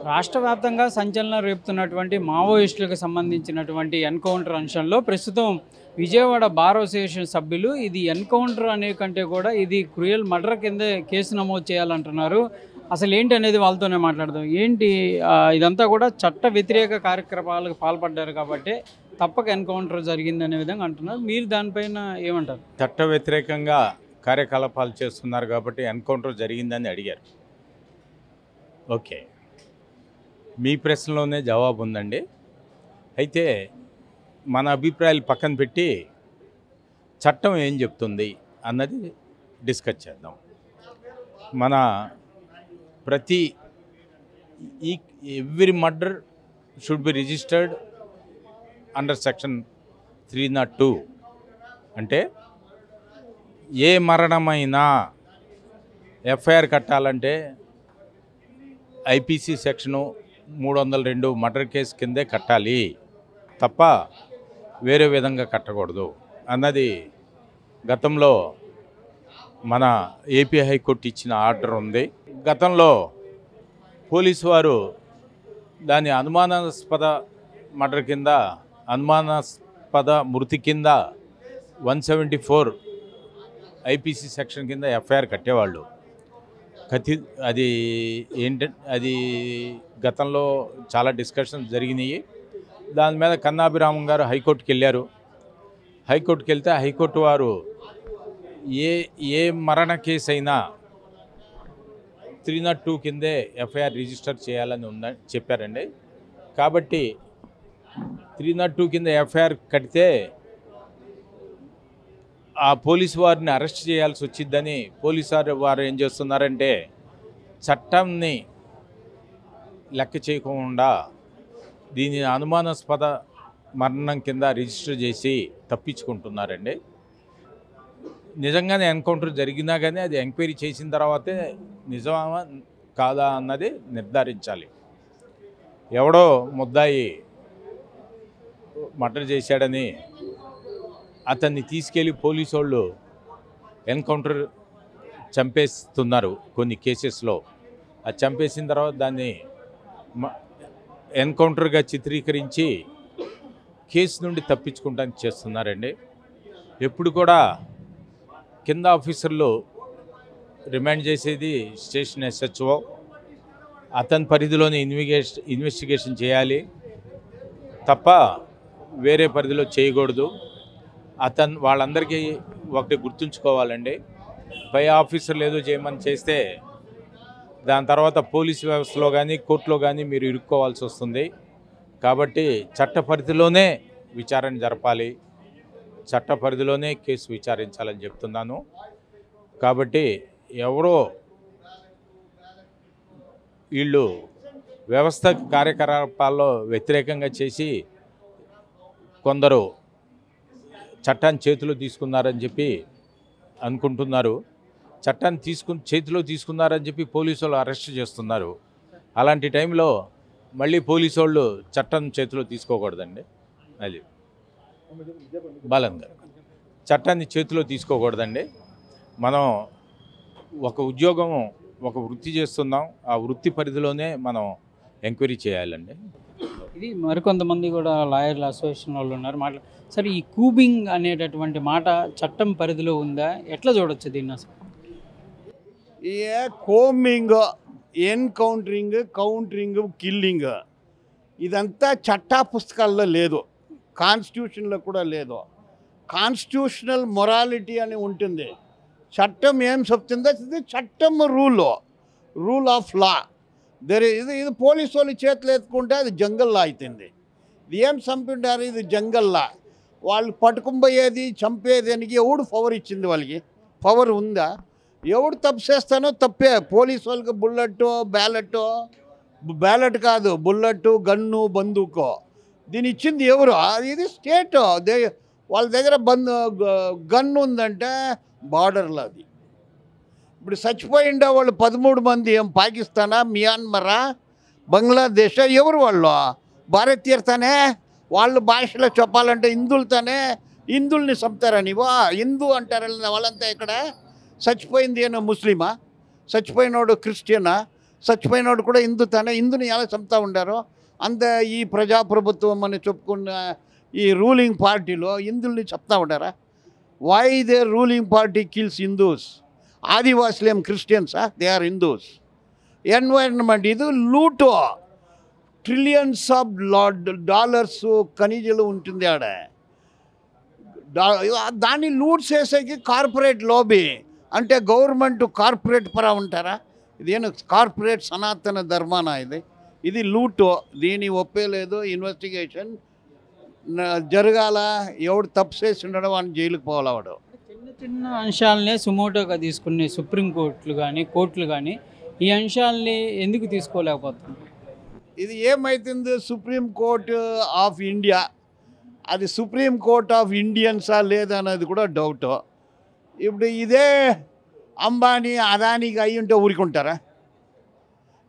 రాష్ట్ర వ్యాప్తంగా సంచలనం రేపుతున్నటువంటి మావోయిస్టులకు సంబంధించినటువంటి ఎన్కౌంటర్ అంశంలో ప్రస్తుతం విజయవాడ బార్ అసోసియేషన్ సభ్యులు ఇది ఎన్కౌంటర్ అనే కంటే కూడా ఇది క్రూయల్ మర్డర్ కింద కేసు నమోదు చేయాలంటున్నారు. అసలు ఏంటి అనేది వాళ్ళతోనే మాట్లాడదాం. ఏంటి ఇదంతా కూడా చట్ట వ్యతిరేక కార్యక్రమాలకు పాల్పడ్డారు కాబట్టి తప్పక ఎన్కౌంటర్ జరిగిందనే విధంగా అంటున్నారు. మీరు దానిపైన ఏమంటారు? చట్ట వ్యతిరేకంగా కార్యకలాపాలు చేస్తున్నారు కాబట్టి ఎన్కౌంటర్ జరిగిందని అడిగారు. ఓకే, మీ ప్రశ్నలోనే జవాబు ఉందండి. అయితే మన అభిప్రాయాలు పక్కన పెట్టి చట్టం ఏం చెప్తుంది అన్నది డిస్కస్ చేద్దాం. మన ప్రతి every murder should be registered under section 302. అంటే ఏ మరణమైనా ఎఫ్ఐఆర్ కట్టాలంటే ఐపీసీ సెక్షను 302 మర్డర్ కేసు కిందే కట్టాలి తప్ప వేరే విధంగా కట్టకూడదు అన్నది గతంలో మన ఏపీ హైకోర్టు ఇచ్చిన ఆర్డర్ ఉంది. గతంలో పోలీసు వారు దాని అనుమానాస్పద మర్డర్ కింద, అనుమానాస్పద మృతి కింద 174 ఐపీసీ సెక్షన్ కింద ఎఫ్ఐఆర్ కట్టేవాళ్ళు. అది అది గతంలో చాలా డిస్కషన్స్ జరిగినాయి. దాని మీద కన్నాభిరామం గారు హైకోర్టుకి వెళ్ళారు. హైకోర్టుకి వెళ్తే హైకోర్టు వారు ఏ మరణ కేసు అయినా 302 కిందే ఎఫ్ఐఆర్ రిజిస్టర్ చేయాలని చెప్పారండి. కాబట్టి 302 కింద ఎఫ్ఐఆర్ కడితే ఆ పోలీసు వారిని అరెస్ట్ చేయాల్సి వచ్చిద్దని పోలీసు వారు ఏం చేస్తున్నారంటే చట్టాన్ని లెక్క చేయకుండా దీని అనుమానాస్పద మరణం కింద రిజిస్టర్ చేసి తప్పించుకుంటున్నారండి. నిజంగానే ఎన్కౌంటర్ జరిగినా కానీ అది ఎంక్వైరీ చేసిన తర్వాతే నిజమా కాదా అన్నది నిర్ధారించాలి. ఎవడో ముద్దాయి మర్డర్ చేశాడని అతన్ని తీసుకెళ్ళి పోలీసు వాళ్ళు ఎన్కౌంటర్ చంపేస్తున్నారు కొన్ని కేసెస్లో. అది చంపేసిన తర్వాత దాన్ని ఎన్కౌంటర్గా చిత్రీకరించి కేసు నుండి తప్పించుకుంటానికి చేస్తున్నారండి. ఎప్పుడు కూడా కింద ఆఫీసర్లు రిమాండ్ చేసేది స్టేషన్ ఎస్హెచ్ఓ, అతని పరిధిలోనే ఇన్వెస్టిగేషన్ చేయాలి తప్ప వేరే పరిధిలో చేయకూడదు. వాళ్ళందరికీ ఒకటి గుర్తుంచుకోవాలండి, పై ఆఫీసర్లు ఏదో చేయమని చేస్తే దాని తర్వాత పోలీసు వ్యవస్థలో కానీ కోర్టులో కానీ మీరు ఇరుక్కోవాల్సి వస్తుంది. కాబట్టి చట్ట పరిధిలోనే విచారణ జరపాలి, చట్ట పరిధిలోనే కేసు విచారించాలని చెప్తున్నాను. కాబట్టి ఎవరో వీళ్ళు వ్యవస్థ కార్యకలాపాల్లో వ్యతిరేకంగా చేసి కొందరు చట్టాన్ని చేతిలో తీసుకున్నారని చెప్పి అనుకుంటున్నారు. చట్టాన్ని చేతిలో తీసుకున్నారని చెప్పి పోలీసు వాళ్ళు అరెస్ట్ చేస్తున్నారు. అలాంటి టైంలో మళ్ళీ పోలీసు వాళ్ళు చట్టం చేతిలో తీసుకోకూడదండి. అది బలంగా చట్టాన్ని చేతిలో తీసుకోకూడదండి. మనం ఒక ఉద్యోగం, ఒక వృత్తి చేస్తున్నాం, ఆ వృత్తి పరిధిలోనే మనం ఎంక్వైరీ చేయాలండి. ఇది మరికొంతమంది కూడా లాయర్ల అసోసియేషన్ వాళ్ళు ఉన్నారు. సరే, ఈ కూబింగ్ అనేటటువంటి మాట చట్టం పరిధిలో ఉందా? ఎట్లా చూడొచ్చు దీన్ని? అసలు కోమింగ్, ఎన్కౌంటరింగ్, కౌంటరింగ్, కిల్లింగ్ ఇదంతా చట్టా పుస్తకాల్లో లేదు, కాన్స్టిట్యూషన్లో కూడా లేదు. కాన్స్టిట్యూషనల్ మొరాలిటీ అని ఉంటుంది. చట్టం ఏం చెప్తుందో ఇది చట్టం రూల్ ఆఫ్ లా. ఇది పోలీసు వాళ్ళు చేతులు ఎత్తుకుంటే అది జంగల్లా అవుతుంది. ఇది ఏం చంపిండారు? ఇది జంగల్లా. వాళ్ళు పట్టుకుపోయేది, చంపేదానికి ఎవడు పవర్ ఇచ్చింది? వాళ్ళకి పవర్ ఉందా? ఎవడు తప్పు చేస్తానో తప్పే. పోలీసు వాళ్ళకి బ్యాలెట్ కాదు, బుల్లెట్, గన్ను, బందూకు దీని ఇచ్చింది ఎవరు? ఇది స్టేట్. వాళ్ళ దగ్గర గన్ను ఉందంటే బార్డర్లో అది. ఇప్పుడు చచ్చిపోయిండే వాళ్ళు 13 మంది ఏం పాకిస్తానా, మియాన్మరా, బంగ్లాదేశ్? ఎవరు వాళ్ళు? భారతీయులతోనే. వాళ్ళు భాషలో చెప్పాలంటే హిందువులతోనే. హిందువుల్ని చంపుతారని హిందూ అంటారు వాళ్ళంతా. ఇక్కడ చచ్చిపోయింది ఏమో ముస్లిమా, చచ్చిపోయినోడు క్రిస్టియనా? చచ్చిపోయినోడు కూడా హిందూ తనే. హిందుని ఎలా చంపుతూ ఉండారో అంత ఈ ప్రజాప్రభుత్వం అని చెప్పుకున్న ఈ రూలింగ్ పార్టీలో హిందువుల్ని చెప్తా ఉంటారా? Why they ruling party kills Hindus? ఆదివాసులు ఏం క్రిస్టియన్సా? They are Hindus. ఎన్వైరన్మెంట్ ఇది లూటో, ట్రిలియన్స్ ఆఫ్ డాలర్స్ ఖనిజాలు ఉంటుంది ఆడ. దాన్ని లూట్ చేసేకి కార్పొరేట్ లాబీ అంటే గవర్నమెంట్ కార్పొరేట్ పరా ఉంటారా? ఇదేను కార్పొరేట్ సనాతన ధర్మానా ఇది లూటో. దీన్ని ఒప్పేలేదు. ఇన్వెస్టిగేషన్ జరగాల. ఎవడు తప్పు చేసి ఉండడం అని జైలుకి పోవాలి. వాడు చిన్న చిన్న అంశాలనే సుమోటోగా తీసుకునే సుప్రీంకోర్టులు కానీ కోర్టులు కానీ ఈ అంశాలని ఎందుకు తీసుకోలేకపోతుంది? ఇది ఏమవుతుంది? సుప్రీంకోర్టు ఆఫ్ ఇండియా, అది సుప్రీంకోర్ట్ ఆఫ్ ఇండియన్సా లేదన్నది కూడా డౌట్. ఇప్పుడు ఇదే అంబానీ అదానికి అయి ఉంటే ఊరుకుంటారా?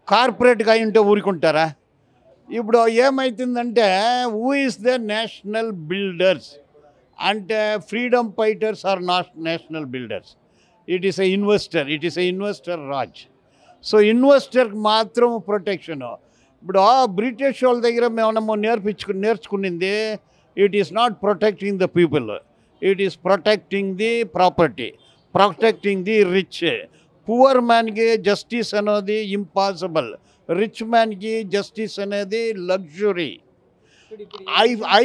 కార్పొరేట్గా అయి ఉంటే ఊరుకుంటారా? ఇప్పుడు ఏమవుతుందంటే who is the national builders అంటే freedom fighters are not national builders. It is a investor raj. So ఇన్వెస్టర్కి మాత్రం ప్రొటెక్షను. ఇప్పుడు బ్రిటిష్ వాళ్ళ దగ్గర మేము నేర్చుకునింది it is not protecting the people, it is protecting the property, protecting the rich. Poor మ్యాన్కి justice అనేది ఇంపాసిబుల్, రిచ్ మ్యాన్కి జస్టిస్ అనేది లగ్జరీ.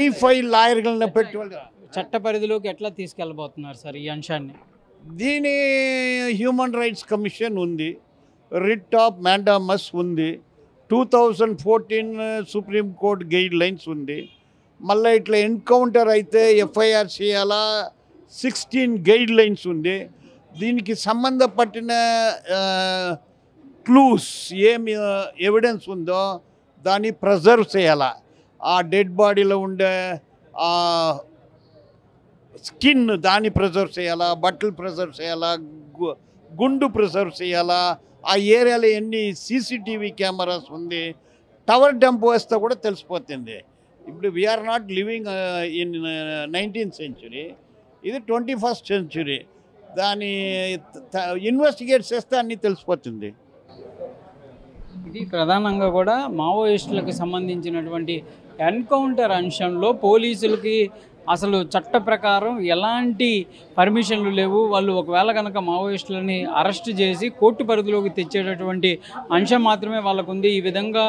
ఐఫై లాయర్ಗಳನ್ನ పెట్టుకోవాలి. చట్ట పరిధిలోకి ఎట్లా తీసుకెళ్ళబోతున్నారు సార్ ఈ అంశాన్ని? దీని హ్యూమన్ రైట్స్ కమిషన్ ఉంది, రిట్ ఆఫ్ మ్యాండామస్ ఉంది, 2014 సుప్రీంకోర్టు గైడ్ లైన్స్ ఉంది. మళ్ళీ ఇట్లా ఎన్కౌంటర్ అయితే ఎఫ్ఐఆర్ చేయాలా 16 గైడ్ లైన్స్ ఉంది. దీనికి సంబంధపట్టిన క్లూస్ ఏమి ఎవిడెన్స్ ఉందో దాన్ని ప్రిజర్వ్ చేయాలా. ఆ డెడ్ బాడీలో ఉండే స్కిన్ దాన్ని ప్రిజర్వ్ చేయాలా, బట్టలు ప్రిజర్వ్ చేయాలా, గుండు ప్రిజర్వ్ చేయాలా. ఆ ఏరియాలో ఎన్ని సీసీటీవీ కెమెరాస్ ఉంది, టవర్ డంప్ వేస్తే కూడా తెలిసిపోతుంది. ఇప్పుడు we're not living in 19th century, ఇది 21st century. దాన్ని ఇన్వెస్టిగేట్ చేస్తే అన్నీ తెలిసిపోతుంది. ఇది ప్రధానంగా కూడా మావోయిస్టులకు సంబంధించినటువంటి ఎన్కౌంటర్ అంశంలో పోలీసులకి అసలు చట్ట ప్రకారం ఎలాంటి పర్మిషన్లు లేవు. వాళ్ళు ఒకవేళ కనుక మావోయిస్టులని అరెస్ట్ చేసి కోర్టు పరిధిలోకి తెచ్చేటటువంటి అంశం మాత్రమే వాళ్ళకు ఉంది. ఈ విధంగా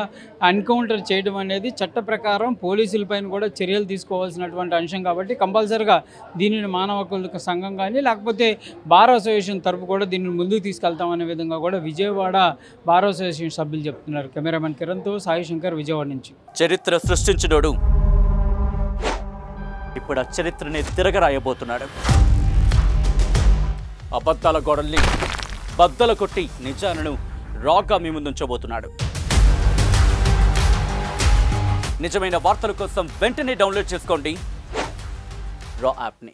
ఎన్కౌంటర్ చేయడం అనేది చట్ట ప్రకారం పోలీసులపైన కూడా చర్యలు తీసుకోవాల్సినటువంటి అంశం కాబట్టి కంపల్సరిగా దీనిని మానవ హక్కుల సంఘం కానీ లేకపోతే బార్ అసోసియేషన్ తరపు కూడా దీన్ని ముందుకు తీసుకెళ్తామనే విధంగా కూడా విజయవాడ బార్ అసోసియేషన్ సభ్యులు చెప్తున్నారు. కెమెరామెన్ కిరణ్తో సాయి శంకర్, విజయవాడ నుంచి. చరిత్ర సృష్టించినోడు ఇప్పుడు ఆ చరిత్రని తిరగరాయబోతున్నాడు. అబద్ధాల గోడల్ని బద్దలు కొట్టి నిజాలను రాగా మీ ముందుంచబోతున్నాడు. నిజమైన వార్తల కోసం వెంటనే డౌన్లోడ్ చేసుకోండి రా యాప్ని.